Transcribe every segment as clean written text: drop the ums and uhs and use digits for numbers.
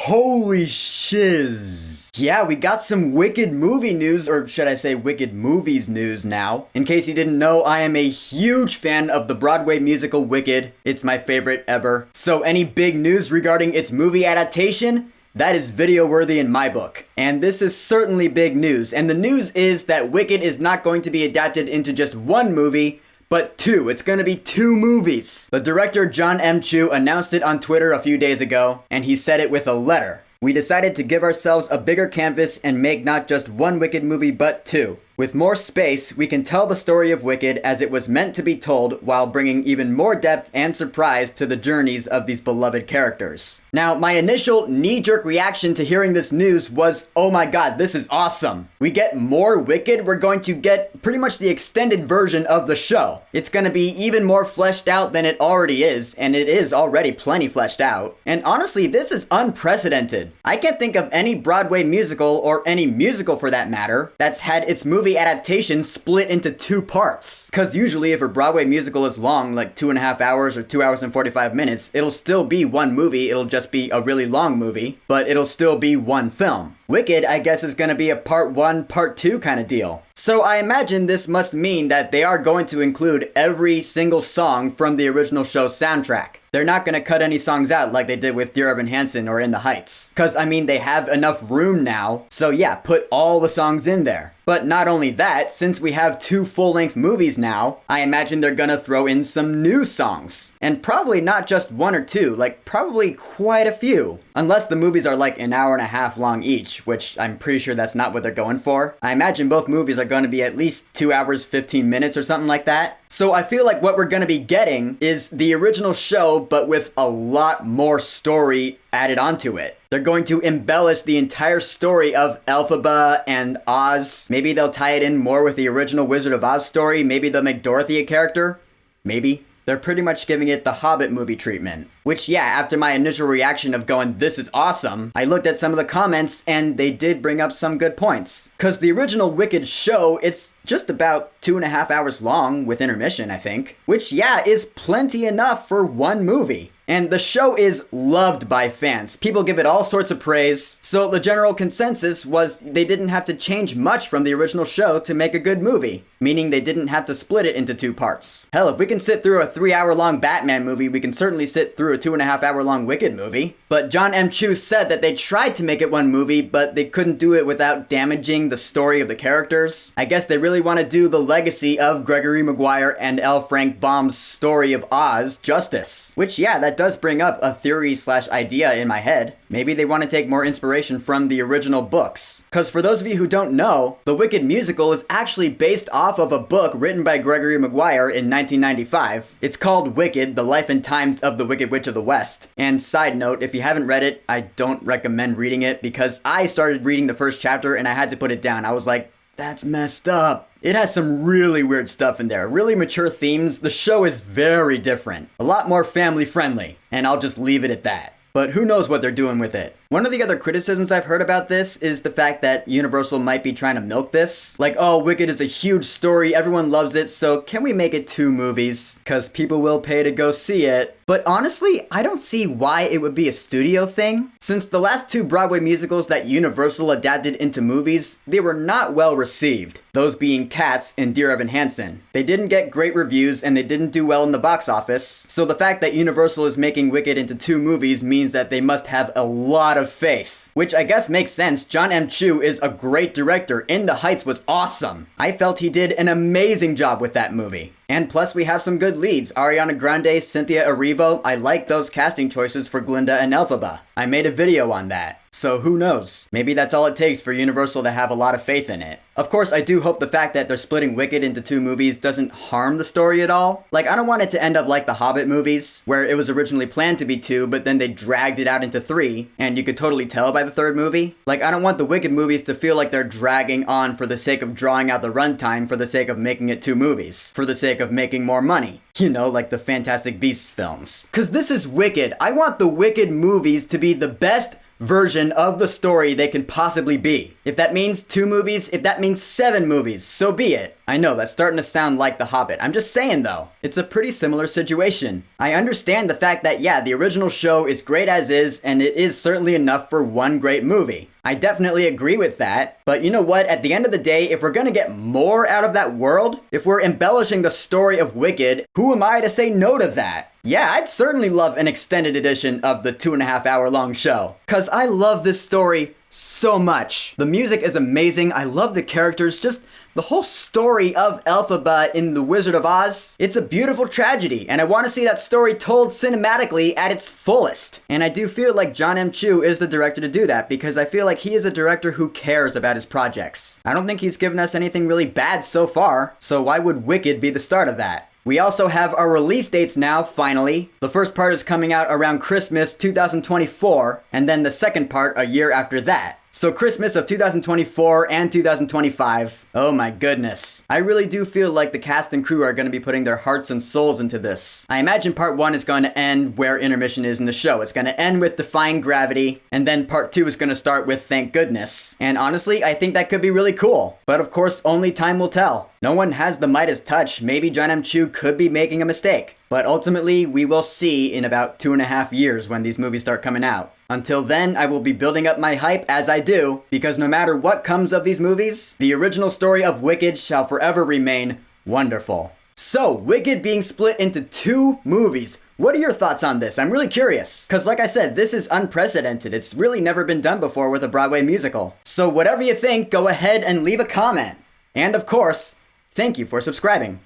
Holy shiz. Yeah, we got some Wicked movie news, or should I say Wicked movies news now. In case you didn't know, I am a huge fan of the Broadway musical Wicked. It's my favorite ever. So any big news regarding its movie adaptation? That is video worthy in my book. And this is certainly big news. And the news is that Wicked is not going to be adapted into just one movie, but two. It's gonna be two movies. The director John M. Chu announced it on Twitter a few days ago, and he said it with a letter. We decided to give ourselves a bigger canvas and make not just one Wicked movie, but two. With more space, we can tell the story of Wicked as it was meant to be told while bringing even more depth and surprise to the journeys of these beloved characters. Now, my initial knee-jerk reaction to hearing this news was, oh my god, this is awesome. We get more Wicked, we're going to get pretty much the extended version of the show. It's gonna be even more fleshed out than it already is, and it is already plenty fleshed out. And honestly, this is unprecedented. I can't think of any Broadway musical, or any musical for that matter, that's had its movie adaptation split into two parts. Cause usually if a Broadway musical is long, like 2.5 hours or 2 hours and 45 minutes, it'll still be one movie, it'll just be a really long movie, but it'll still be one film. Wicked, I guess, is gonna be a part 1, part 2 kind of deal. So I imagine this must mean that they are going to include every single song from the original show's soundtrack. They're not gonna cut any songs out like they did with Dear Evan Hansen or In the Heights. Cause I mean, they have enough room now, so yeah, put all the songs in there. But not only that, since we have two full-length movies now, I imagine they're gonna throw in some new songs. And probably not just one or two, like probably quite a few. Unless the movies are like an hour and a half long each, which I'm pretty sure that's not what they're going for. I imagine both movies are going to be at least 2 hours, 15 minutes or something like that. So I feel like what we're going to be getting is the original show, but with a lot more story added onto it. They're going to embellish the entire story of Elphaba and Oz. Maybe they'll tie it in more with the original Wizard of Oz story. Maybe they'll make Dorothy a character. Maybe. They're pretty much giving it the Hobbit movie treatment. Which, yeah, after my initial reaction of going, this is awesome, I looked at some of the comments and they did bring up some good points. Cause the original Wicked show, it's just about 2.5 hours long with intermission, I think. Which, yeah, is plenty enough for one movie. And the show is loved by fans. People give it all sorts of praise. So the general consensus was they didn't have to change much from the original show to make a good movie. Meaning they didn't have to split it into two parts. Hell, if we can sit through a 3-hour-long Batman movie, we can certainly sit through a 2.5-hour-long Wicked movie. But John M. Chu said that they tried to make it one movie, but they couldn't do it without damaging the story of the characters. I guess they really want to do the legacy of Gregory Maguire and L. Frank Baum's story of Oz justice. Which, yeah, that does bring up a theory/idea in my head. Maybe they want to take more inspiration from the original books. Cause for those of you who don't know, the Wicked musical is actually based off of a book written by Gregory Maguire in 1995. It's called Wicked, The Life and Times of the Wicked Witch of the West. And side note, if you haven't read it, I don't recommend reading it because I started reading the first chapter and I had to put it down. I was like, that's messed up. It has some really weird stuff in there, really mature themes. The show is very different, a lot more family friendly, and I'll just leave it at that. But who knows what they're doing with it. One of the other criticisms I've heard about this is the fact that Universal might be trying to milk this. Like, oh, Wicked is a huge story, everyone loves it, so can we make it 2 movies? Cause people will pay to go see it. But honestly, I don't see why it would be a studio thing. Since the last 2 Broadway musicals that Universal adapted into movies, they were not well received. Those being Cats and Dear Evan Hansen. They didn't get great reviews and they didn't do well in the box office. So the fact that Universal is making Wicked into 2 movies means that they must have a lot of faith. Which I guess makes sense. John M. Chu is a great director. In the Heights was awesome. I felt he did an amazing job with that movie. And plus we have some good leads. Ariana Grande, Cynthia Erivo. I like those casting choices for Glinda and Elphaba. I made a video on that. So who knows? Maybe that's all it takes for Universal to have a lot of faith in it. Of course, I do hope the fact that they're splitting Wicked into 2 movies doesn't harm the story at all. Like, I don't want it to end up like the Hobbit movies, where it was originally planned to be 2, but then they dragged it out into 3, and you could totally tell by the 3rd movie. Like, I don't want the Wicked movies to feel like they're dragging on for the sake of drawing out the runtime, for the sake of making it 2 movies, for the sake of making more money. You know, like the Fantastic Beasts films. Cause this is Wicked. I want the Wicked movies to be the best version of the story they can possibly be. If that means 2 movies, if that means 7 movies, so be it. I know, that's starting to sound like The Hobbit. I'm just saying though, it's a pretty similar situation. I understand the fact that yeah, the original show is great as is, and it is certainly enough for one great movie. I definitely agree with that, but you know what? At the end of the day, if we're gonna get more out of that world, if we're embellishing the story of Wicked, who am I to say no to that? Yeah, I'd certainly love an extended edition of the 2.5 hour long show. Cause I love this story so much. The music is amazing, I love the characters, just the whole story of Elphaba in The Wizard of Oz. It's a beautiful tragedy, and I want to see that story told cinematically at its fullest. And I do feel like John M. Chu is the director to do that, because I feel like he is a director who cares about his projects. I don't think he's given us anything really bad so far, so why would Wicked be the start of that? We also have our release dates now, finally. The first part is coming out around Christmas 2024, and then the second part a year after that. So Christmas of 2024 and 2025. Oh my goodness. I really do feel like the cast and crew are going to be putting their hearts and souls into this. I imagine part 1 is going to end where intermission is in the show. It's going to end with Defying Gravity, and then part 2 is going to start with Thank Goodness. And honestly, I think that could be really cool. But of course, only time will tell. No one has the Midas touch. Maybe John M. Chu could be making a mistake. But ultimately, we will see in about 2.5 years when these movies start coming out. Until then, I will be building up my hype as I do, because no matter what comes of these movies, the original story of Wicked shall forever remain wonderful. So, Wicked being split into 2 movies. What are your thoughts on this? I'm really curious. Because like I said, this is unprecedented. It's really never been done before with a Broadway musical. So whatever you think, go ahead and leave a comment. And of course, thank you for subscribing.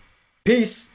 Peace.